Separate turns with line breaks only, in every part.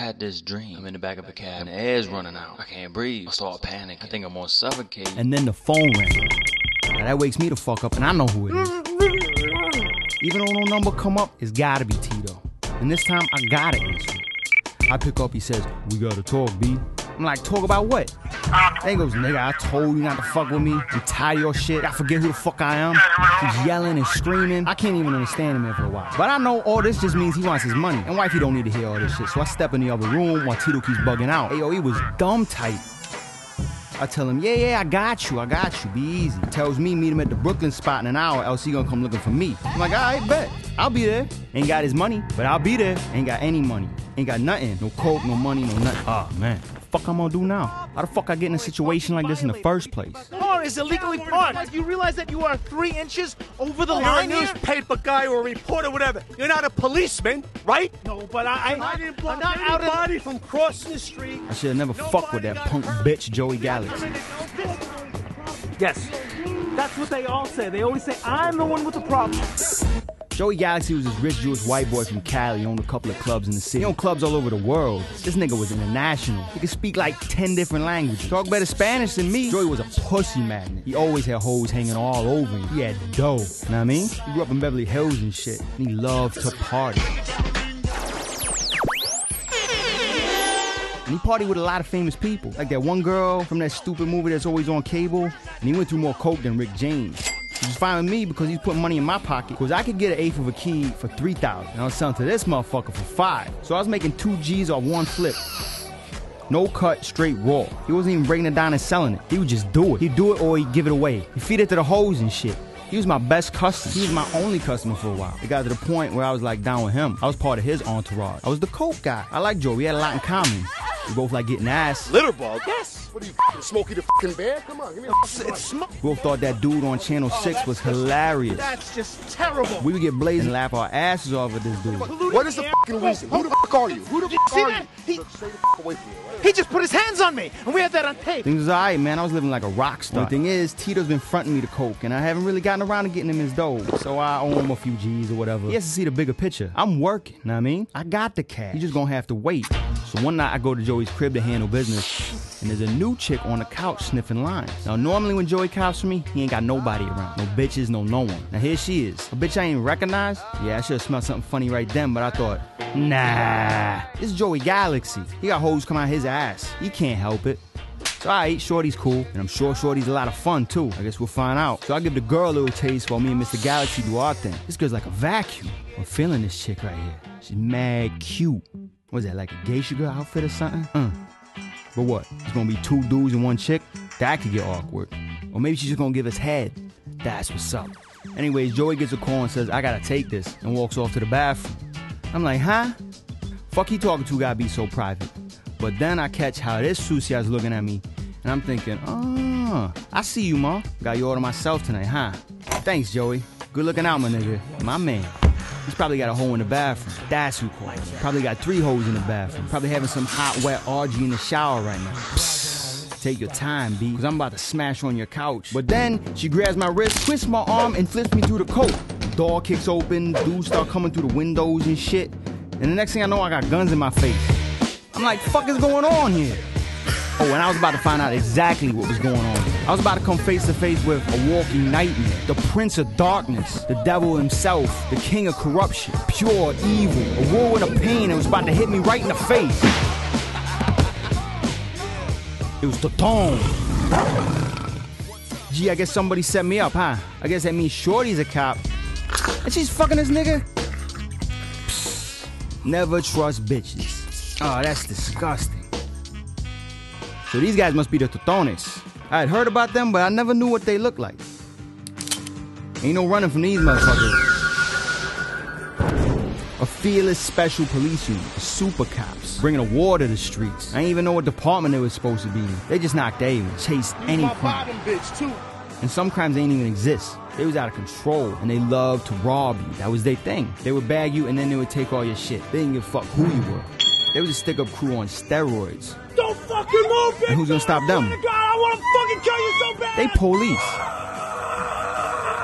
had this dream. I'm in the back of a cab and the air's running out. I can't breathe. I start panicking. I think I'm gonna suffocate.
And then the phone rang. Now that wakes me the fuck up and I know who it is. Even though no number come up, it's gotta be Tito. And this time I gotta answer. I pick up, he says, "We gotta talk, B." I'm like, "Talk about what?" Then he goes, "Nigga, I told you not to fuck with me. I'm tired of your shit. I forget who the fuck I am." He's yelling and screaming. I can't even understand him after a while. But I know all this just means he wants his money. And wifey don't need to hear all this shit. So I step in the other room while Tito keeps bugging out. Hey, yo, he was dumb tight. I tell him, yeah, I got you, be easy. He tells me meet him at the Brooklyn spot in an hour, else he gonna come looking for me. I'm like, all right, bet. I'll be there. Ain't got his money, but I'll be there. Ain't got any money. Ain't got nothing. No coke, no money, no nothing. Oh, man. What the fuck I'm gonna do now? How the fuck I get in a situation like this in the first place?
The car is illegally parked. You realize that you are 3 inches over the line?
You're a newspaper guy or a reporter, whatever. You're not a policeman, right?
No, but I
didn't block
not out
anybody from crossing the street.
I should have never fucked with that punk bitch, Joey Galaxy.
Yes, that's what they all say. They always say, I'm the one with the problem.
Joey Galaxy was this rich Jewish white boy from Cali, owned a couple of clubs in the city. He owned clubs all over the world. This nigga was international. He could speak like 10 different languages. Talk better Spanish than me. Joey was a pussy magnet. He always had hoes hanging all over him. He had dough. You know what I mean? He grew up in Beverly Hills and shit. And he loved to party. And he partied with a lot of famous people. Like that one girl from that stupid movie that's always on cable. And he went through more coke than Rick James. He was fine with me because he's putting money in my pocket. Because I could get an eighth of a key for $3,000. And I was selling to this motherfucker for $5. So I was making 2 G's off one flip. No cut, straight raw. He wasn't even breaking it down and selling it. He would just do it. He'd do it or he'd give it away. He'd feed it to the hoes and shit. He was my best customer. He was my only customer for a while. It got to the point where I was like down with him. I was part of his entourage. I was the coke guy. I like Joe. We had a lot in common. We both like getting ass.
Litterbug? Yes. What are you, Smokey the fucking bear? Come on, give me a
It's smoke.
We both thought that dude on Channel 6 was hilarious.
That's just terrible.
We would get blazed and laugh our asses off at this dude.
What is the fucking reason? Who the fuck are you? Who the fuck
See
are
that?
you? Stay the fuck away from me.
He just put his hands on me, and we had that on tape.
Things was alright, man. I was living like a rock star. The thing is, Tito's been fronting me the coke, and I haven't really gotten around to getting him his dough. So I owe him a few G's or whatever. He has to see the bigger picture. I'm working, know what I mean? I got the cash. He just gonna have to wait. So one night I go to Joey's crib to handle business, and there's a new chick on the couch sniffing lines. Now normally when Joey cops for me, he ain't got nobody around. No bitches, no one. Now here she is. A bitch I ain't recognize? Yeah, I should've smelled something funny right then, but I thought, nah. This is Joey Galaxy. He got hoes come out his ass. He can't help it. So alright, Shorty's cool, and I'm sure Shorty's a lot of fun too. I guess we'll find out. So I'll give the girl a little taste while me and Mr. Galaxy do our thing. This girl's like a vacuum. I'm feeling this chick right here. She's mad cute. What is that, like a geisha girl outfit or something? But what? It's gonna be 2 dudes and 1 chick? That could get awkward. Or maybe she's just gonna give us head. That's what's up. Anyways, Joey gets a call and says, I gotta take this, and walks off to the bathroom. I'm like, huh? Fuck he talking to gotta be so private. But then I catch how this Susia's looking at me, and I'm thinking, I see you, ma. Got you all to myself tonight, huh? Thanks, Joey. Good looking out, my nigga. My man. He's probably got a hole in the bathroom. That's who called. Probably got 3 hoes in the bathroom. Probably having some hot, wet orgy in the shower right now. Psst. Take your time, B, because I'm about to smash on your couch. But then she grabs my wrist, twists my arm, and flips me through the coat. Door kicks open, dudes start coming through the windows and shit. And the next thing I know, I got guns in my face. I'm like, fuck is going on here? Oh, and I was about to find out exactly what was going on. I was about to come face to face with a walking nightmare, the prince of darkness, the devil himself, the king of corruption, pure evil, a whirlwind of pain that was about to hit me right in the face. It was the tone. Gee, I guess somebody set me up, huh? I guess that means Shorty's a cop. And she's fucking this nigga? Psst. Never trust bitches. Oh, that's disgusting. So these guys must be the Totones. I had heard about them, but I never knew what they looked like. Ain't no running from these motherfuckers. A fearless special police unit, the super cops, bringing a war to the streets. I ain't even know what department they were supposed to be in. They just knocked David, chased any crime. And some crimes ain't even exist. They was out of control, and they loved to rob you. That was their thing. They would bag you, and then they would take all your shit. They didn't give a fuck who you were. They was a stick-up crew on steroids.
Don't fucking move, bitch!
And who's gonna stop them?
Oh my God, I wanna fucking kill you so bad!
They police.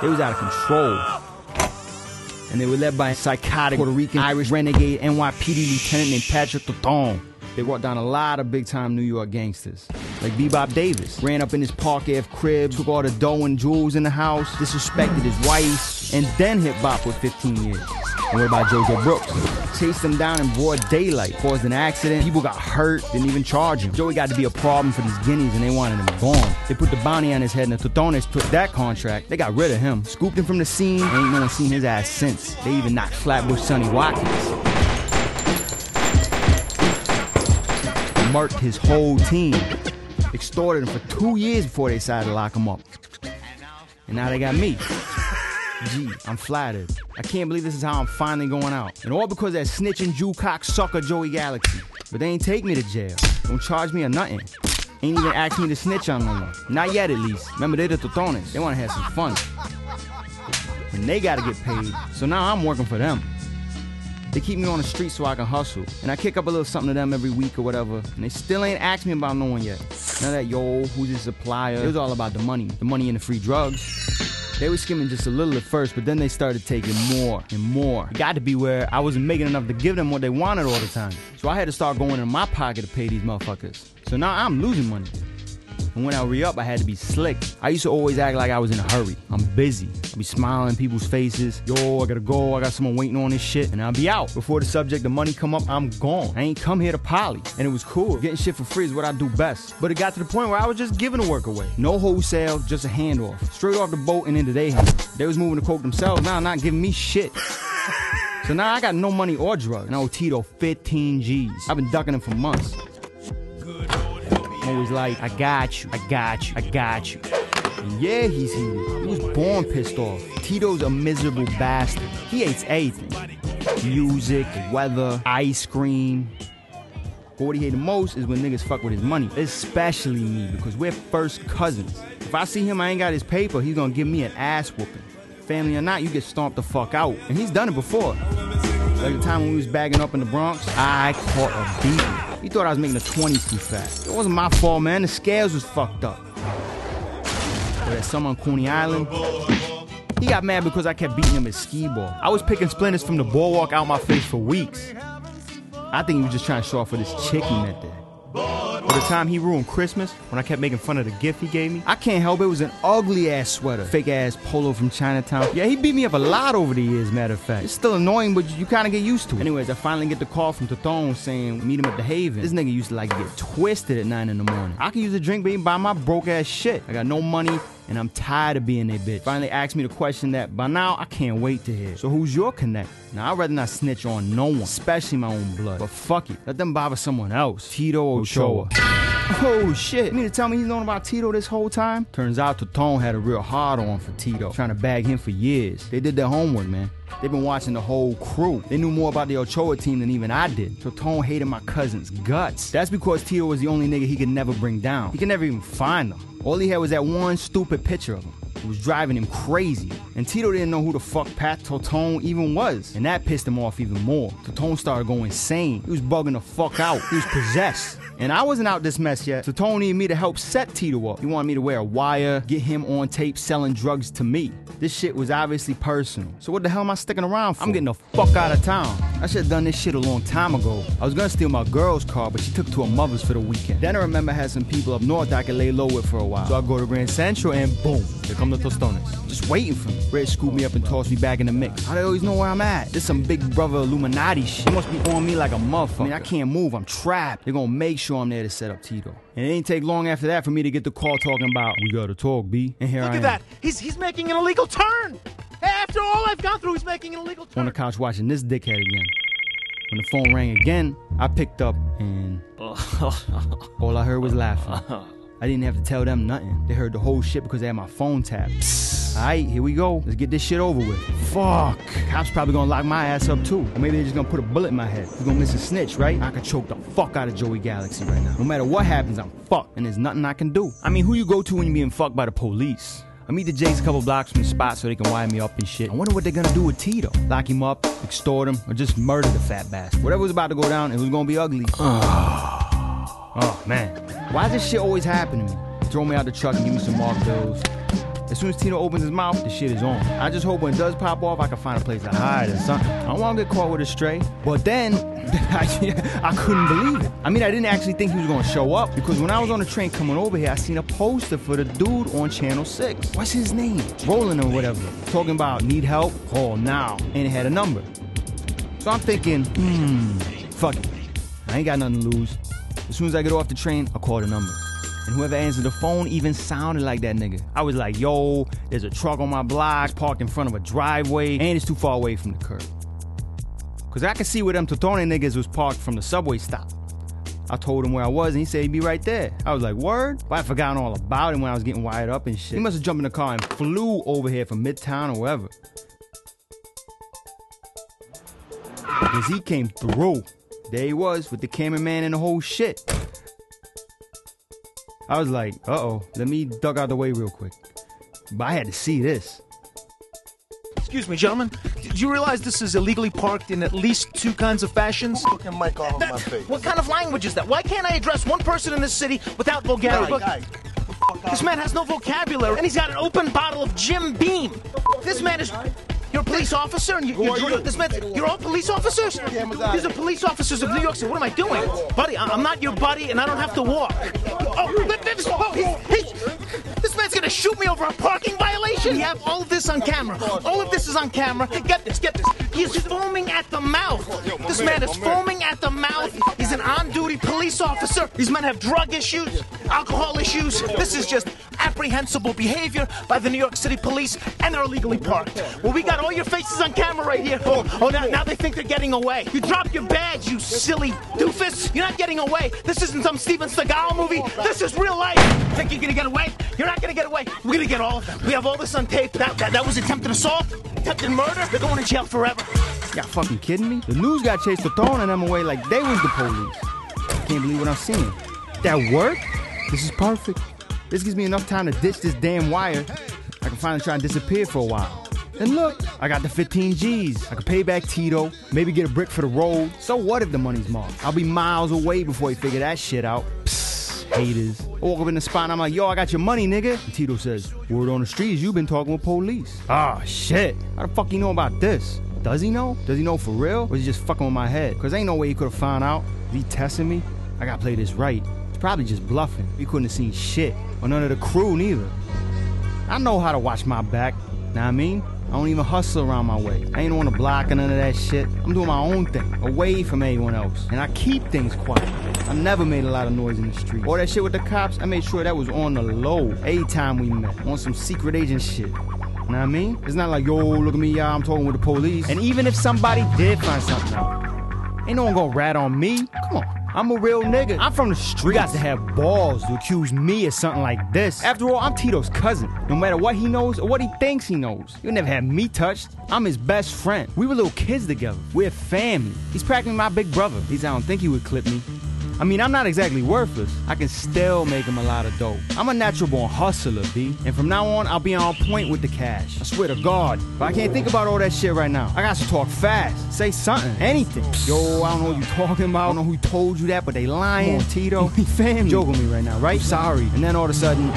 They was out of control. And they were led by a psychotic Puerto Rican Irish renegade NYPD lieutenant named Patrick Toton. They brought down a lot of big-time New York gangsters, like Bebop Davis. Ran up in his Park Ave crib, took all the dough and jewels in the house, disrespected his wife, and then hit Bop with 15 years. And what about JoJo Brooks? Chased him down in broad daylight, caused an accident, people got hurt, didn't even charge him. Joey got to be a problem for these guineas and they wanted him gone. They put the bounty on his head and the Totones took that contract. They got rid of him, scooped him from the scene, ain't no one seen his ass since. They even knocked Flatbush Sonny Watkins. Murked his whole team. Extorted him for 2 years before they decided to lock him up. And now they got me. Gee, I'm flattered. I can't believe this is how I'm finally going out. And all because of that snitching Jew cocksucker Joey Galaxy. But they ain't take me to jail. Don't charge me or nothing. Ain't even ask me to snitch on no one. Not yet at least. Remember, they're the Totones. They want to have some fun. And they gotta get paid. So now I'm working for them. They keep me on the street so I can hustle. And I kick up a little something to them every week or whatever. And they still ain't asked me about no one yet. None of that, yo, who's your supplier? It was all about the money and the free drugs. They were skimming just a little at first, but then they started taking more and more. It got to be where I wasn't making enough to give them what they wanted all the time. So I had to start going in my pocket to pay these motherfuckers. So now I'm losing money. And when I re-up, I had to be slick. I used to always act like I was in a hurry. I'm busy. I'll be smiling in people's faces. Yo, I gotta go. I got someone waiting on this shit. And I'll be out. Before the subject, the money come up, I'm gone. I ain't come here to poly. And it was cool. Getting shit for free is what I do best. But it got to the point where I was just giving the work away. No wholesale, just a handoff. Straight off the boat and into their hands. They was moving the coke themselves, now not giving me shit. So now I got no money or drugs. And I owe Tito 15 G's. I've been ducking him for months. Always like, I got you, I got you, I got you. And yeah, he's heated. He was born pissed off. Tito's a miserable bastard. He hates everything. Music, weather, ice cream. But what he hated most is when niggas fuck with his money. Especially me, because we're first cousins. If I see him, I ain't got his paper, he's gonna give me an ass whooping. Family or not, you get stomped the fuck out. And he's done it before. Like the time when we was bagging up in the Bronx, I caught a beating. He thought I was making the 20s too fast. It wasn't my fault, man. The scales was fucked up. But at some on Coney Island, he got mad because I kept beating him at skee ball. I was picking splinters from the boardwalk out my face for weeks. I think he was just trying to show off for this chick he met there. By the time he ruined Christmas, when I kept making fun of the gift he gave me, I can't help it, was an ugly ass sweater. Fake ass polo from Chinatown. Yeah, he beat me up a lot over the years, matter of fact. It's still annoying, but you kinda get used to it. Anyways, I finally get the call from Toton saying, meet him at the Haven. This nigga used to like get twisted at 9 in the morning. I could use a drink, but he buy my broke ass shit. I got no money, and I'm tired of being their bitch. Finally asked me the question that by now I can't wait to hear. So who's your connect? Now I'd rather not snitch on no one, especially my own blood. But fuck it, let them bother someone else. Tito Ochoa. Oh shit, you mean to tell me he's known about Tito this whole time? Turns out Toton had a real hard on for Tito, trying to bag him for years. They did their homework, man. They've been watching the whole crew. They knew more about the Ochoa team than even I did. Toton hated my cousin's guts. That's because Tito was the only nigga he could never bring down. He could never even find them. All he had was that one stupid picture of him. It was driving him crazy. And Tito didn't know who the fuck Pat Toton even was. And that pissed him off even more. Toton started going insane. He was bugging the fuck out. He was possessed. And I wasn't out this mess yet. Toton needed me to help set Tito up. He wanted me to wear a wire, get him on tape selling drugs to me. This shit was obviously personal. So what the hell am I sticking around for? I'm getting the fuck out of town. I should have done this shit a long time ago. I was gonna steal my girl's car, but she took to her mother's for the weekend. Then I remember I had some people up north that I could lay low with for a while. So I go to Grand Central and boom, here come the Tostones. Just waiting for me. Red scooped me up and tossed me back in the mix. How they always know where I'm at? This some big brother Illuminati shit. They must be on me like a motherfucker. I mean, I can't move, I'm trapped. They're gonna make sure I'm there to set up Tito. And it ain't take long after that for me to get the call talking about, we gotta talk, B. And here I am.
Look at that. He's making an illegal turn. After all I've gone through, he's making an illegal turn.
On the couch watching this dickhead again. When the phone rang again, I picked up and all I heard was laughing. I didn't have to tell them nothing. They heard the whole shit because they had my phone tapped. Alright, here we go. Let's get this shit over with. Fuck. Cops probably gonna lock my ass up too. Or maybe they're just gonna put a bullet in my head. He's gonna miss a snitch, right? I could choke the fuck out of Joey Galaxy right now. No matter what happens, I'm fucked. And there's nothing I can do. I mean, who you go to when you're being fucked by the police? I meet the Jays a couple blocks from the spot so they can wire me up and shit. I wonder what they're gonna do with Tito. Lock him up, extort him, or just murder the fat bastard. Whatever was about to go down, it was gonna be ugly. Oh man. Why does this shit always happen to me? Throw me out the truck and give me some mark bills. As soon as Tito opens his mouth, the shit is on. I just hope when it does pop off, I can find a place to hide or something. I don't want to get caught with a stray. But then, I couldn't believe it. I mean, I didn't actually think he was going to show up, because when I was on the train coming over here, I seen a poster for the dude on Channel 6. What's his name? Roland or whatever. Talking about need help, call now. And it had a number. So I'm thinking, fuck it. I ain't got nothing to lose. As soon as I get off the train, I'll call the number. And whoever answered the phone even sounded like that nigga. I was like, yo, there's a truck on my block, parked in front of a driveway, and it's too far away from the curb. Cause I could see where them Totone niggas was parked from the subway stop. I told him where I was, and he said he'd be right there. I was like, word? But I forgotten all about him when I was getting wired up and shit. He must have jumped in the car and flew over here from Midtown or wherever. Because he came through. There he was, with the cameraman and the whole shit. I was like, uh-oh, let me duck out the way real quick. But I had to see this.
Excuse me, gentlemen. Did you realize this is illegally parked in at least 2 kinds of fashions?
Fucking mic off my face.
What kind of language is that? Why can't I address one person in this city without vulgarity? This man has no vocabulary, and he's got an open bottle of Jim Beam. This man is... You're a police officer, and you're all police officers? These are police officers of New York City. What am I doing? Buddy, I'm not your buddy, and I don't have to walk. This man's gonna shoot me over a parking violation? We have all of this on camera. All of this is on camera. Get this. He's foaming at the mouth. This man is foaming at the mouth. He's an on-duty police officer. These men have drug issues, alcohol issues. This is just apprehensible behavior by the New York City police, and they're illegally parked. Well, we got all your faces on camera right here. Now they think they're getting away. You dropped your badge, you silly doofus. You're not getting away. This isn't some Steven Seagal movie. This is real life. Think you're gonna get away? You're not gonna get away. We're gonna get all of them. We have all this on tape. That was attempted assault, attempted murder. They're going to jail forever.
Y'all fucking kidding me? The news got chased for throwing them away like they was the police. I can't believe what I'm seeing. That worked? This is perfect. This gives me enough time to ditch this damn wire. I can finally try and disappear for a while. And look, I got the 15 G's. I can pay back Tito, maybe get a brick for the road. So what if the money's marked? I'll be miles away before he figure that shit out. Psst, haters. I walk up in the spot and I'm like, yo, I got your money, nigga. And Tito says, word on the street is you been talking with police. Ah, shit. How the fuck he know about this? Does he know? Does he know for real? Or is he just fucking with my head? Cause ain't no way he could've found out. Is he testing me? I gotta play this right. He's probably just bluffing. He couldn't have seen shit. Or none of the crew neither. I know how to watch my back. Know what I mean? I don't even hustle around my way. I ain't on the block or none of that shit. I'm doing my own thing, away from everyone else. And I keep things quiet. I never made a lot of noise in the street. All that shit with the cops, I made sure that was on the low. Every time we met, on some secret agent shit. Know what I mean? It's not like, yo, look at me, y'all, I'm talking with the police. And even if somebody did find something out, ain't no one gonna rat on me. Come on. I'm a real nigga. I'm from the streets. You got to have balls to accuse me of something like this. After all, I'm Tito's cousin. No matter what he knows or what he thinks he knows, you'll never have me touched. I'm his best friend. We were little kids together. We're family. He's practically my big brother. At least I don't think he would clip me. I mean, I'm not exactly worthless. I can still make him a lot of dough. I'm a natural born hustler, B. And from now on, I'll be on point with the cash. I swear to God. But I can't think about all that shit right now. I got to talk fast. Say something. Anything. Yo, I don't know what you talking about. I don't know who told you that, but they lying. Come on, Tito. We family. Joking me right now, right? Sorry. And then all of a sudden...